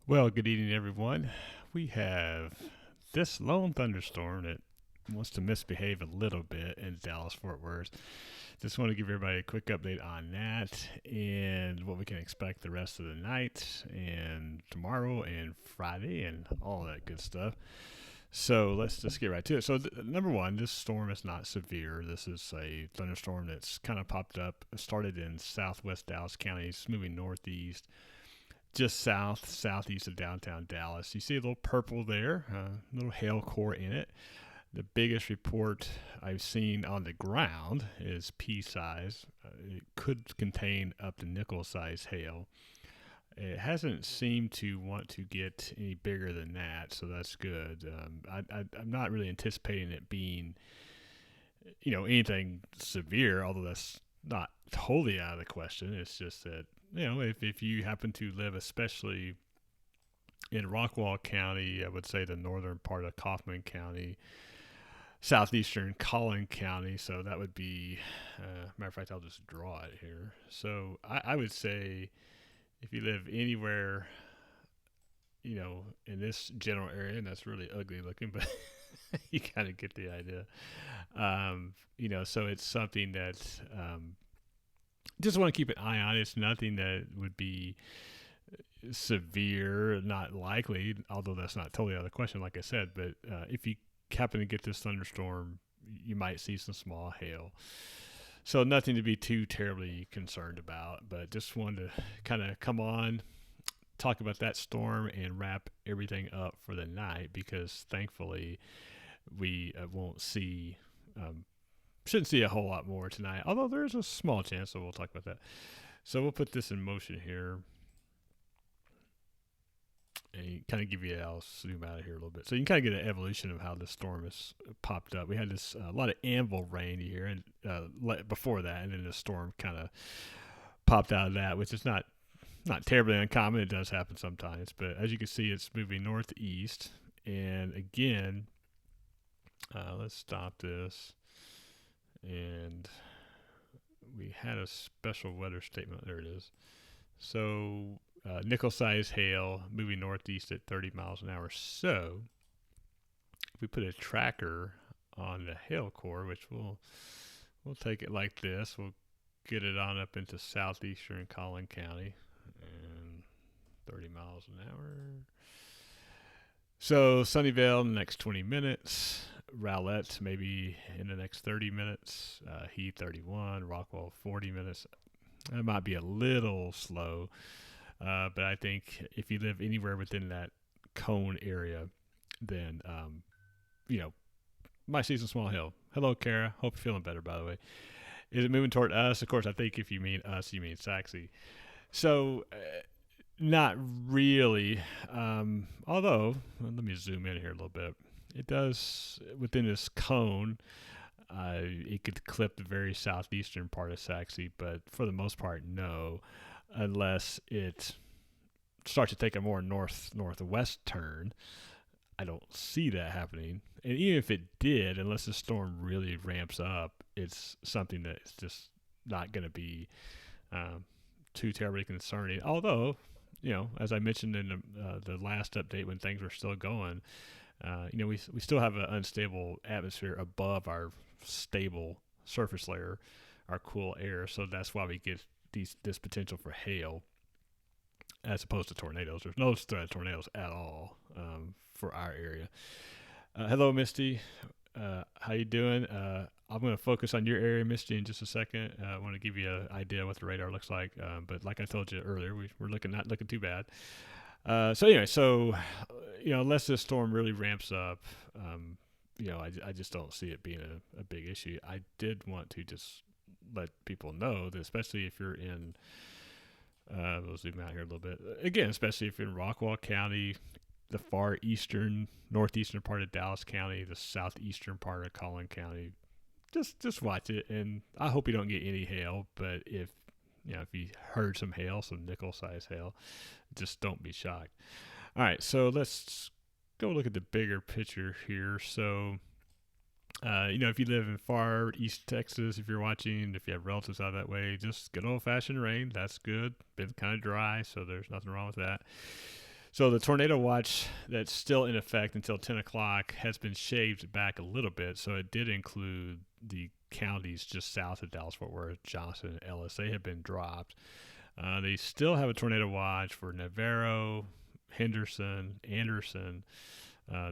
Well, good evening, everyone. We have this lone thunderstorm that wants to misbehave a little bit in Dallas Fort Worth. Just want to give everybody a quick update on that and what we can expect the rest of the night and tomorrow and Friday and all that good stuff. So let's just get right to it. So, number one, this storm is not severe. This is a thunderstorm that's kind of popped up. It started in southwest Dallas County. It's moving northeast just southeast of downtown Dallas. You see a little purple there, a little hail core in it. The biggest report I've seen on the ground is pea size. It could contain up to nickel size hail. It hasn't seemed to want to get any bigger than that, so that's good. I'm not really anticipating it being, anything severe, although that's not totally out of the question. It's just that if you happen to live, especially in Rockwall County, I would say the northern part of Kaufman County, southeastern Collin County. So that would be, matter of fact, I'll just draw it here. So I would say if you live anywhere, in this general area, and that's really ugly looking, but you kind of get the idea. So it's something that just want to keep an eye on. It's nothing that would be severe, not likely, although that's not totally out of the question, like I said. But if you happen to get this thunderstorm, you might see some small hail. So nothing to be too terribly concerned about, but just wanted to kind of come on, talk about that storm and wrap everything up for the night because thankfully we won't see shouldn't see a whole lot more tonight, although there's a small chance, so we'll talk about that. So we'll put this in motion here and kind of give you, I'll zoom out of here a little bit. So you can kind of get an evolution of how this storm has popped up. We had this a lot of anvil rain here and before that, and then the storm kind of popped out of that, which is not terribly uncommon. It does happen sometimes, but as you can see, it's moving northeast. And again, let's stop this. And we had a special weather statement. There it is. So nickel size hail moving northeast at 30 miles an hour. So if we put a tracker on the hail core, which we'll take it like this, we'll get it on up into southeastern Collin County and 30 miles an hour. So Sunnyvale in the next 20 minutes. Rowlett maybe in the next 30 minutes. Heath 31. Rockwall 40 minutes. That might be a little slow. But I think if you live anywhere within that cone area, then, might see some small hail. Hello, Kara. Hope you're feeling better, by the way. Is it moving toward us? Of course, I think if you mean us, you mean Saxe. So, not really. Although, let me zoom in here a little bit. It does, within this cone, it could clip the very southeastern part of Saxe, but for the most part, no, unless it starts to take a more northwest turn. I don't see that happening. And even if it did, unless the storm really ramps up, it's something that's just not going to be too terribly concerning. Although, as I mentioned in the last update when things were still going, we still have an unstable atmosphere above our stable surface layer, our cool air. So that's why we get this potential for hail as opposed to tornadoes. There's no threat of tornadoes at all for our area. Hello, Misty. How you doing? I'm going to focus on your area, Misty, in just a second. I want to give you an idea what the radar looks like. But like I told you earlier, we're not looking too bad. So anyway, unless this storm really ramps up, I just don't see it being a big issue. I did want to just let people know that, especially if you're in, we'll zoom out here a little bit. Again, especially if you're in Rockwall County, the far northeastern part of Dallas County, the southeastern part of Collin County, just watch it. And I hope you don't get any hail, but if you heard some hail, some nickel-sized hail, just don't be shocked. All right, so let's go look at the bigger picture here. So, if you live in far east Texas, if you're watching, if you have relatives out that way, just good old-fashioned rain. That's good. Been kind of dry, so there's nothing wrong with that. So the tornado watch that's still in effect until 10 o'clock has been shaved back a little bit. So it did include the counties just south of Dallas Fort Worth, Johnson, and Ellis. They have been dropped. They still have a tornado watch for Navarro, Henderson, Anderson,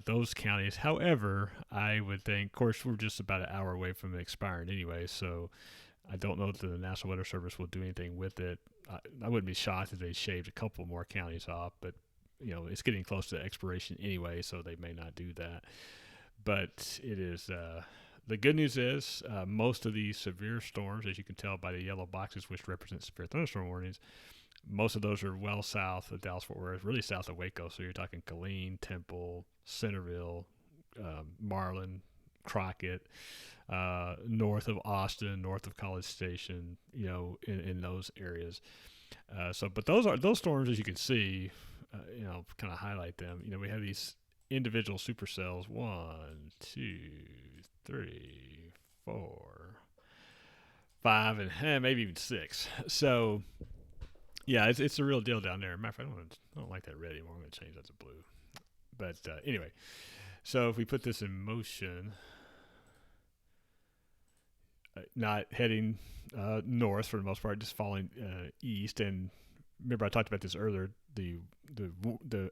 those counties. However, I would think, of course, we're just about an hour away from it expiring anyway, so I don't know if the National Weather Service will do anything with it. I wouldn't be shocked if they shaved a couple more counties off, but it's getting close to expiration anyway, so they may not do that. But it is the good news is most of these severe storms, as you can tell by the yellow boxes, which represent severe thunderstorm warnings, most of those are well south of Dallas Fort Worth, really south of Waco. So you're talking Killeen, Temple, Centerville, Marlin, Crockett, north of Austin, north of College Station, in those areas. But those storms, as you can see, kind of highlight them. We have these individual supercells. 1, 2, 3, 4, 5, and maybe even 6. So, yeah, it's a real deal down there. Matter of fact, I don't like that red anymore. I'm going to change that to blue. But anyway, so if we put this in motion, not heading north for the most part, just falling east. And remember, I talked about this earlier. The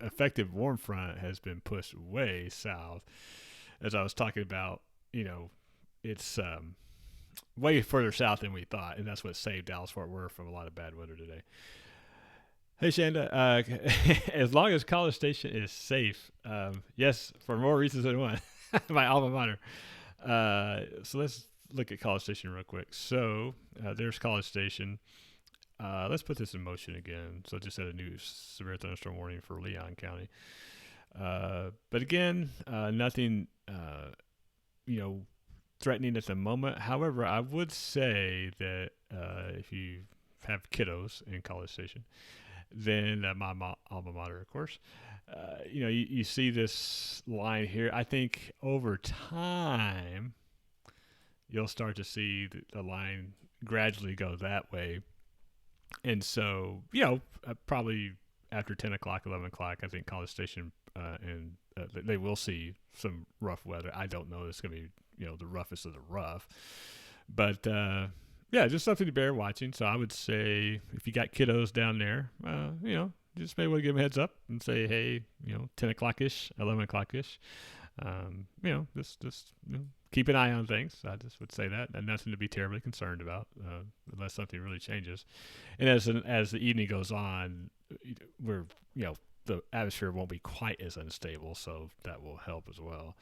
effective warm front has been pushed way south. As I was talking about, it's way further south than we thought, and that's what saved Dallas Fort Worth from a lot of bad weather today. Hey, Shanda, as long as College Station is safe, yes, for more reasons than one, my alma mater. So let's look at College Station real quick. So there's College Station. Let's put this in motion again. So I just had a new severe thunderstorm warning for Leon County. But again, nothing, threatening at the moment. However, I would say that if you have kiddos in College Station, then my alma mater, of course, you see this line here. I think over time, you'll start to see the line gradually go that way. And so, probably after 10 o'clock, 11 o'clock, I think College Station they will see some rough weather. I don't know it's going to be, the roughest of the rough. But, just something to bear watching. So I would say if you got kiddos down there, just maybe give them a heads up and say, hey, 10 o'clock-ish, 11 o'clock-ish. Just keep an eye on things. I just would say that, and nothing to be terribly concerned about unless something really changes. And as the evening goes on, we're the atmosphere won't be quite as unstable, so that will help as well.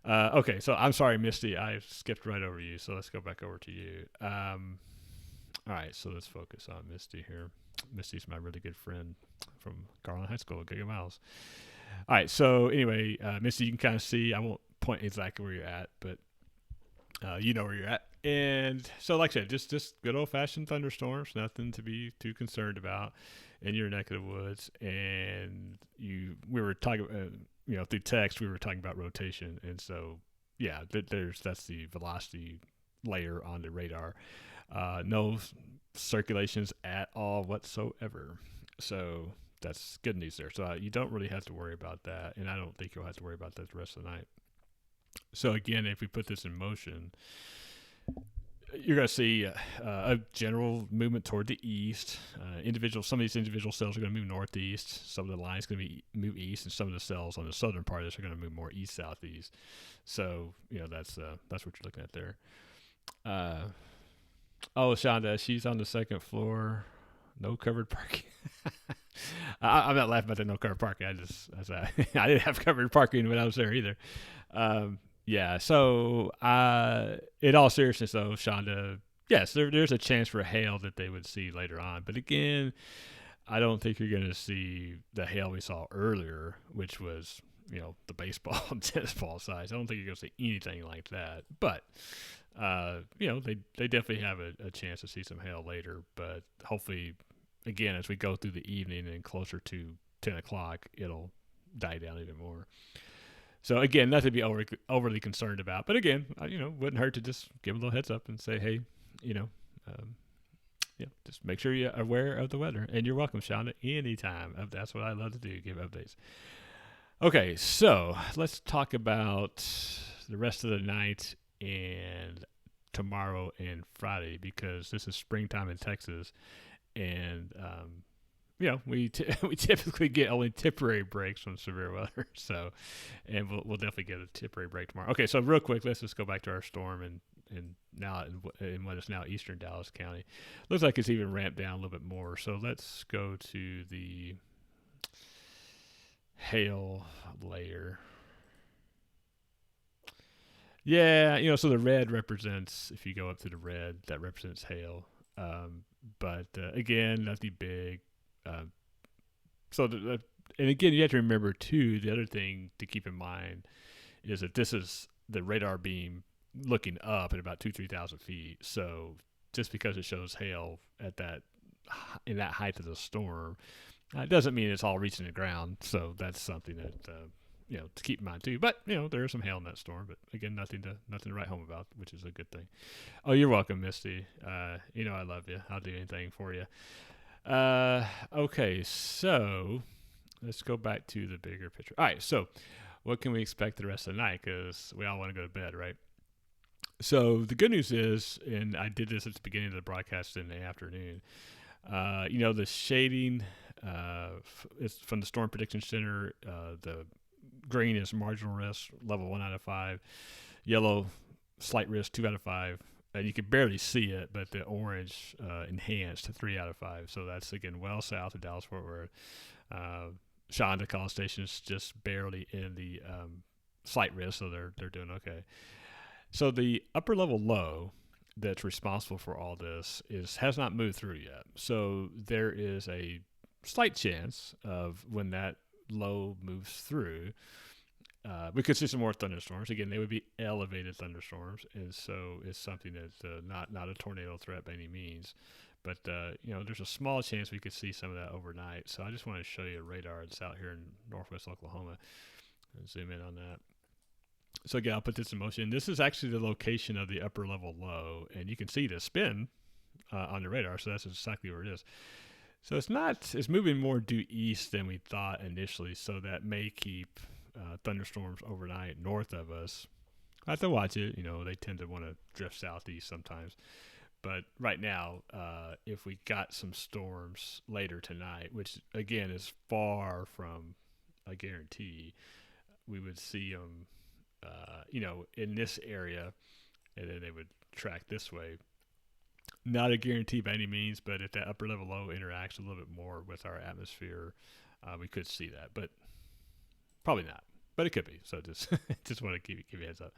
Okay, so I'm sorry, Misty, I skipped right over you, so let's go back over to you. All right, so let's focus on Misty here. Misty's my really good friend from Garland High School, Giga Miles. All right, so anyway, Misty, you can kind of see, I won't point exactly where you're at, but you know where you're at. And so, like I said, just good old-fashioned thunderstorms, nothing to be too concerned about in your neck of the woods. And we were talking, through text, we were talking about rotation. And so, yeah, that's the velocity layer on the radar. No circulations at all whatsoever. So that's good news there. So you don't really have to worry about that, and I don't think you'll have to worry about that the rest of the night. So again, if we put this in motion, you're going to see a general movement toward the east. Some of these individual cells are going to move northeast. Some of the lines are going to move east, and some of the cells on the southern part of this are going to move more east southeast. So that's what you're looking at there. Shonda, she's on the second floor. No covered parking. I'm not laughing about the no covered parking. I didn't have covered parking when I was there either. So in all seriousness though, Shonda, yes, there's a chance for hail that they would see later on. But again, I don't think you're going to see the hail we saw earlier, which was, the baseball and tennis ball size. I don't think you're going to see anything like that. But, they definitely have a chance to see some hail later. But hopefully, again, as we go through the evening and closer to 10 o'clock, it'll die down even more. So, again, nothing to be overly concerned about. But, again, wouldn't hurt to just give them a little heads up and say, hey, just make sure you're aware of the weather. And you're welcome, Shonda, anytime. That's what I love to do, give updates. Okay, so let's talk about the rest of the night and tomorrow and Friday, because this is springtime in Texas, and we typically get only temporary breaks from severe weather. So, and we'll definitely get a temporary break tomorrow. Okay, so real quick, let's just go back to our storm and now in what is now eastern Dallas County. Looks like it's even ramped down a little bit more. So let's go to the hail layer. Yeah, so the red represents, if you go up to the red, that represents hail. But again, nothing big. And again, you have to remember too, the other thing to keep in mind is that this is the radar beam looking up at about 3,000 feet. So just because it shows hail at in that height of the storm, it doesn't mean it's all reaching the ground. So that's something that to keep in mind too. But there is some hail in that storm. But again, nothing to write home about, which is a good thing. Oh, you're welcome, Misty. I love you. I'll do anything for you. Okay, so let's go back to the bigger picture. All right, so what can we expect the rest of the night? Because we all want to go to bed, right? So the good news is, and I did this at the beginning of the broadcast in the afternoon, the shading is from the Storm Prediction Center. The green is marginal risk, level 1 out of 5. Yellow, slight risk, 2 out of 5. You can barely see it, but the orange enhanced to 3 out of 5. So that's, again, well south of Dallas-Fort Worth. Shonda Call Station is just barely in the slight risk, so they're doing okay. So the upper level low that's responsible for all this has not moved through yet. So there is a slight chance of when that low moves through, we could see some more thunderstorms. Again, they would be elevated thunderstorms, and so it's something that's not a tornado threat by any means. But there's a small chance we could see some of that overnight. So I just want to show you a radar that's out here in northwest Oklahoma. And zoom in on that. So again, I'll put this in motion. This is actually the location of the upper level low, and you can see the spin on the radar. So that's exactly where it is. So it's moving more due east than we thought initially. So that may keep thunderstorms overnight north of us. I have to watch it. They tend to want to drift southeast sometimes. But right now, if we got some storms later tonight, which again is far from a guarantee, we would see them, in this area, and then they would track this way. Not a guarantee by any means, but if that upper level low interacts a little bit more with our atmosphere, we could see that. But probably not. But it could be. So just want to give you a heads up.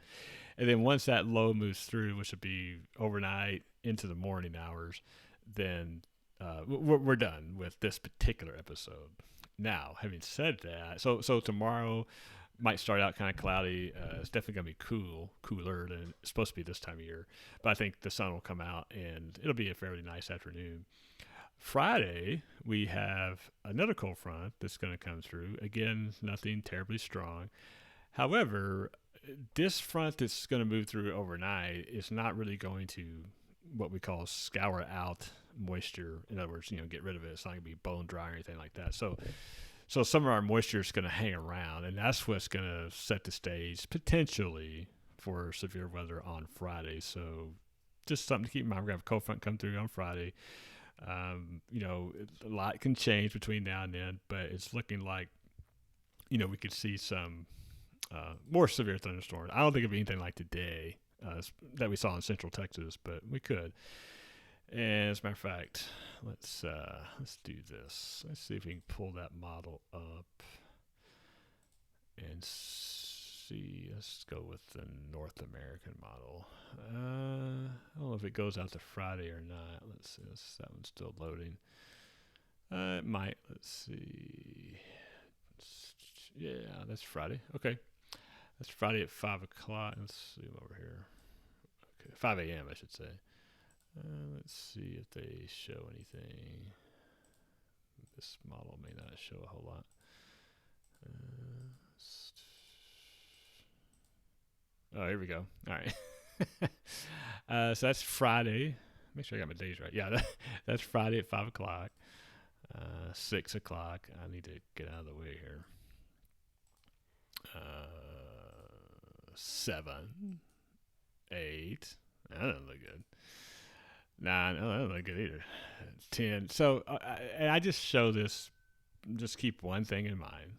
And then once that low moves through, which would be overnight into the morning hours, then we're done with this particular episode. Now, having said that, so tomorrow might start out kind of cloudy. It's definitely going to be cooler than it's supposed to be this time of year. But I think the sun will come out, and it'll be a fairly nice afternoon. Friday, we have another cold front that's going to come through. Again, nothing terribly strong. However, this front that's going to move through overnight is not really going to what we call scour out moisture. In other words, get rid of it. It's not going to be bone dry or anything like that. So some of our moisture is going to hang around, and that's what's going to set the stage potentially for severe weather on Friday. So just something to keep in mind. We're going to have a cold front come through on Friday. A lot can change between now and then, but it's looking like, we could see some more severe thunderstorms. I don't think it'll be anything like today that we saw in central Texas, but we could. And as a matter of fact, let's do this. Let's see if we can pull that model up and see. Let's go with the North American model. I don't know if it goes out to Friday or not. Let's see. That one's still loading. It might. Let's see. Yeah, that's Friday. Okay. That's Friday at 5 o'clock. Let's zoom over here. Okay, 5 a.m. I should say. Let's see if they show anything. This model may not show a whole lot. Oh, here we go. All right. So that's Friday. Make sure I got my days right. Yeah, that's Friday at 5 o'clock. 6 o'clock. I need to get out of the way here. 7, 8. That doesn't look good. 9. Oh, that doesn't look good either. 10. So, and I just show this. Just keep one thing in mind.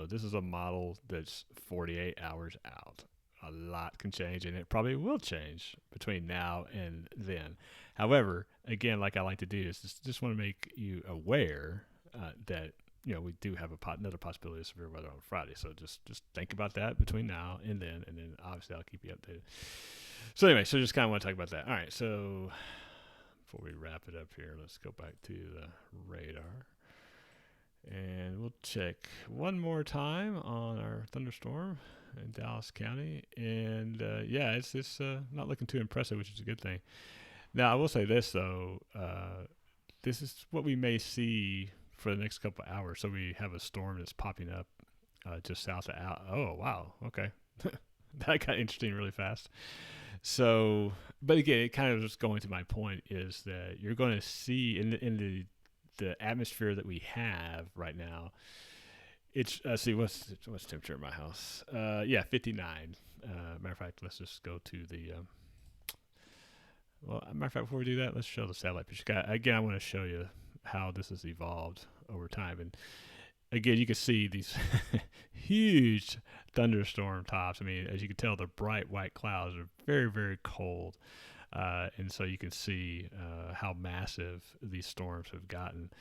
This is a model that's 48 hours out. A lot can change, and it probably will change between now and then. However, again, like I like to do, is just want to make you aware that we do have another possibility of severe weather on Friday. So just think about that between now and then obviously I'll keep you updated. So anyway, just kind of want to talk about that. All right, so before we wrap it up here, let's go back to the radar. And we'll check one more time on our thunderstorm in Dallas County. And it's not looking too impressive, which is a good thing. Now, I will say this, though. This is what we may see for the next couple of hours. So we have a storm that's popping up just south of Oh, wow. Okay. That got interesting really fast. So, but again, it kind of just going to my point is that you're going to see in the atmosphere that we have right now. It's see what's temperature in my house. 59. Matter of fact, let's just go to the. Matter of fact, before we do that, let's show the satellite picture. Again, I want to show you how this has evolved over time, and again, you can see these huge thunderstorm tops. I mean, as you can tell, the bright white clouds are very, very cold. And so you can see how massive these storms have gotten.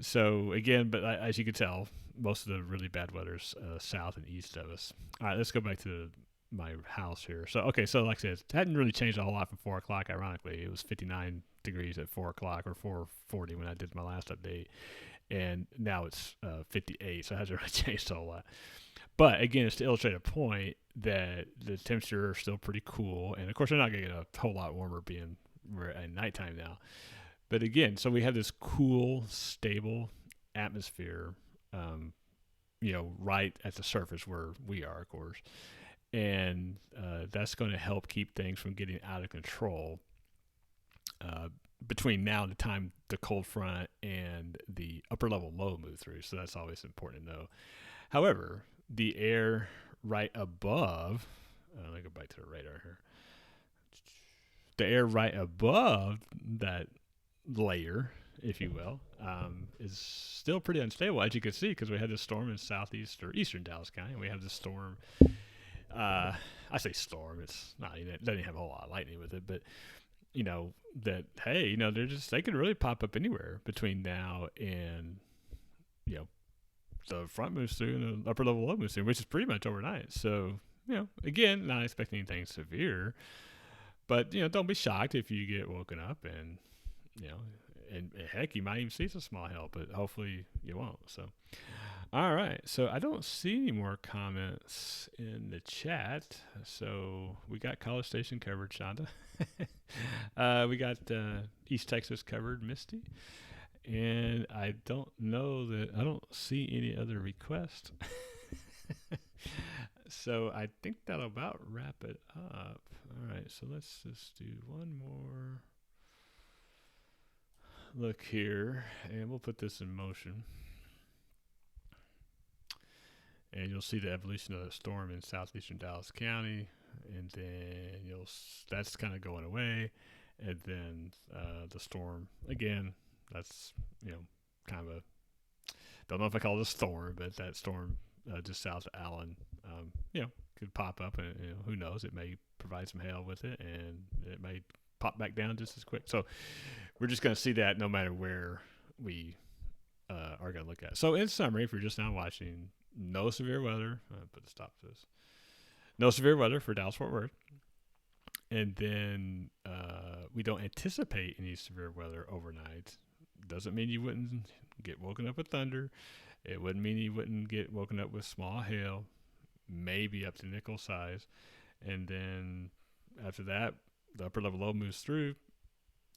So again, but as you can tell, most of the really bad weather's south and east of us. All right, let's go back to my house here. So like I said, it hadn't really changed a whole lot from 4 o'clock. Ironically, it was 59 degrees at 4 o'clock or 4:40 when I did my last update, and now it's 58. So it hasn't really changed a whole lot. But again, it's to illustrate a point that the temperature is still pretty cool. And of course, they're not going to get a whole lot warmer being we're at nighttime now. But again, so we have this cool, stable atmosphere, right at the surface where we are, of course. And that's going to help keep things from getting out of control between now and the time the cold front and the upper level low move through. So that's always important to know. However, the air right above, let me go back to the radar here. The air right above that layer, if you will, is still pretty unstable, as you can see, because we had this storm in southeast or eastern Dallas County, and we have this storm. I say storm; it's not. It doesn't have a whole lot of lightning with it, but they could really pop up anywhere between now and the front moves through and the upper level low moves through, which is pretty much overnight. So, again, not expecting anything severe, but, don't be shocked if you get woken up and, and heck, you might even see some small hail, but hopefully you won't. So, all right. So I don't see any more comments in the chat. So we got College Station covered, Shonda. We got East Texas covered, Misty. And I don't see any other requests. So I think that'll about wrap it up. All right, so let's just do one more look here, and we'll put this in motion. And you'll see the evolution of the storm in southeastern Dallas County, and then that's kind of going away, and then the storm again. That's kind of don't know if I call it a storm, but that storm just south of Allen, could pop up, and who knows? It may provide some hail with it, and it may pop back down just as quick. So we're just going to see that no matter where we are going to look at. So in summary, if you're just now watching, no severe weather. I'll put a stop to this. No severe weather for Dallas-Fort Worth. And then we don't anticipate any severe weather overnight. Doesn't mean you wouldn't get woken up with thunder. It wouldn't mean you wouldn't get woken up with small hail, maybe up to nickel size. And then after that, the upper level low moves through.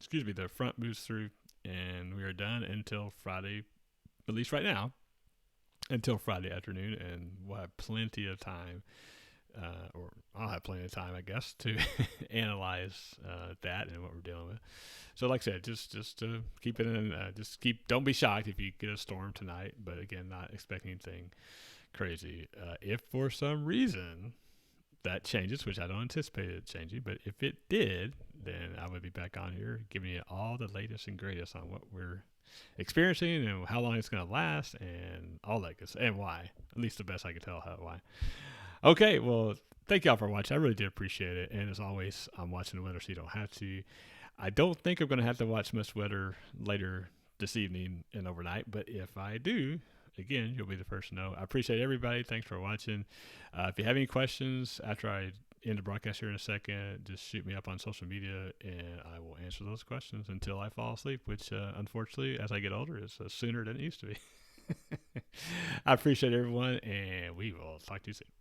The front moves through, and we are done until Friday, at least right now, until Friday afternoon. And we'll have plenty of time or I'll have plenty of time, I guess, to analyze that and what we're dealing with. So, like I said, just keep it in. Don't be shocked if you get a storm tonight. But again, not expecting anything crazy. If for some reason that changes, which I don't anticipate it changing, but if it did, then I would be back on here giving you all the latest and greatest on what we're experiencing and how long it's going to last and all that good stuff, and why. At least the best I can tell why. Okay, well, thank y'all for watching. I really did appreciate it. And as always, I'm watching the weather so you don't have to. I don't think I'm going to have to watch much weather later this evening and overnight, but if I do, again, you'll be the first to know. I appreciate everybody. Thanks for watching. If you have any questions after I end the broadcast here in a second, just shoot me up on social media and I will answer those questions until I fall asleep, which unfortunately, as I get older, is sooner than it used to be. I appreciate everyone, and we will talk to you soon.